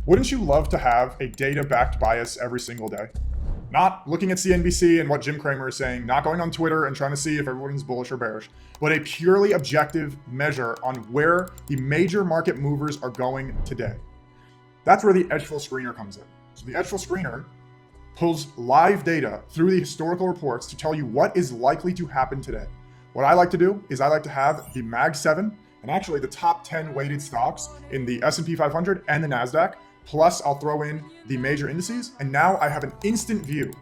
Wouldn't you love to have a data-backed bias every single day? Not looking at CNBC and what Jim Cramer is saying, not going on Twitter and trying to see if everyone's bullish or bearish, but a purely objective measure on where the major market movers are going today. That's where the Edgeful Screener comes in. So the Edgeful Screener pulls live data through the historical reports to tell you what is likely to happen today. What I like to do is I like to have the Mag 7 and actually the top 10 weighted stocks in the S&P 500 and the NASDAQ. Plus, I'll throw in the major indices, and now I have an instant view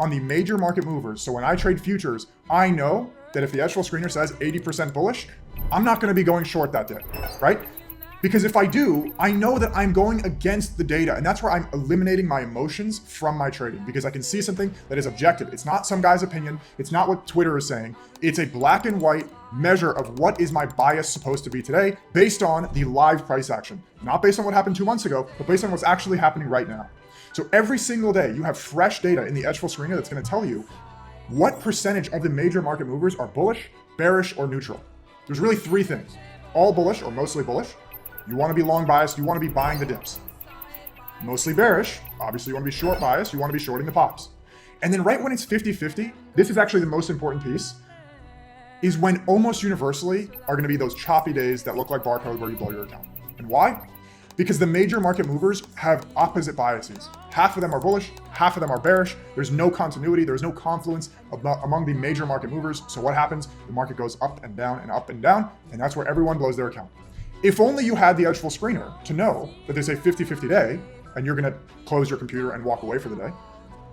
on the major market movers. So when I trade futures, I know that if the Edgeful Screener says 80% bullish, I'm not going to be going short that day, right? Because if I do, I know that I'm going against the data, and that's where I'm eliminating my emotions from my trading, because I can see something that is objective. It's not some guy's opinion. It's not what Twitter is saying. It's a black and white measure of what is my bias supposed to be today based on the live price action, not based on what happened 2 months ago, but based on what's actually happening right now. So every single day you have fresh data in the Edgeful Screener that's going to tell you what percentage of the major market movers are bullish, bearish, or neutral. There's really 3 things: all bullish or mostly bullish. You want to be long biased, you want to be buying the dips. Mostly bearish, obviously you want to be short biased, you want to be shorting the pops. And then right when it's 50-50, this is actually the most important piece, is when almost universally are going to be those choppy days that look like Barcode where you blow your account. And why? Because the major market movers have opposite biases. Half of them are bullish, half of them are bearish. There's no continuity, there's no confluence among the major market movers. So what happens? The market goes up and down and up and down, and that's where everyone blows their account. If only you had the Edgeful Screener to know that there's a 50-50 day and you're going to close your computer and walk away for the day.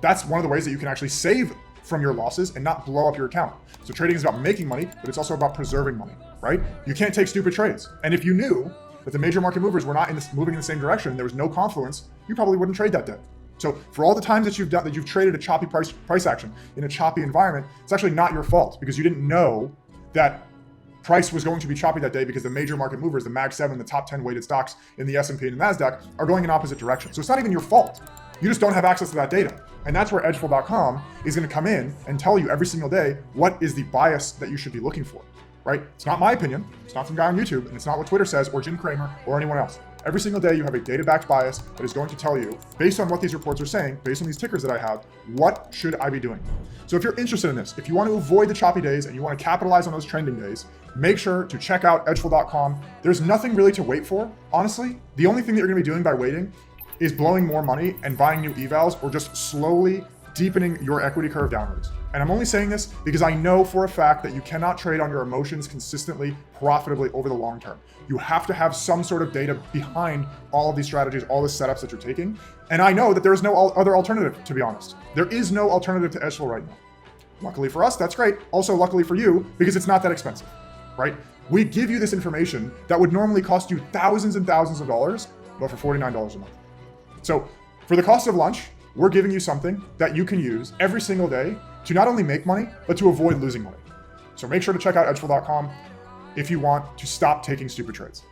That's one of the ways that you can actually save from your losses and not blow up your account. So trading is about making money, but it's also about preserving money, right? You can't take stupid trades. And if you knew that the major market movers were not moving in the same direction, there was no confluence, you probably wouldn't trade that day. So for all the times that you've traded a choppy price action in a choppy environment, it's actually not your fault because you didn't know that price was going to be choppy that day because the major market movers, the Mag 7, the top 10 weighted stocks in the S&P and the NASDAQ are going in opposite directions. So it's not even your fault. You just don't have access to that data. And that's where Edgeful.com is going to come in and tell you every single day what is the bias that you should be looking for, right? It's not my opinion. It's not some guy on YouTube, and it's not what Twitter says or Jim Cramer or anyone else. Every single day you have a data-backed bias that is going to tell you, based on what these reports are saying, based on these tickers that I have, what should I be doing? So if you're interested in this, if you want to avoid the choppy days and you want to capitalize on those trending days, make sure to check out Edgeful.com. There's nothing really to wait for, honestly. The only thing that you're going to be doing by waiting is blowing more money and buying new evals or just slowly deepening your equity curve downwards. And I'm only saying this because I know for a fact that you cannot trade on your emotions consistently, profitably over the long term. You have to have some sort of data behind all of these strategies, all the setups that you're taking. And I know that there is no other alternative, to be honest. There is no alternative to Edgeful right now. Luckily for us, that's great. Also, luckily for you, because it's not that expensive, right? We give you this information that would normally cost you thousands and thousands of dollars, but for $49 a month. So for the cost of lunch, we're giving you something that you can use every single day to not only make money, but to avoid losing money. So make sure to check out Edgeful.com if you want to stop taking stupid trades.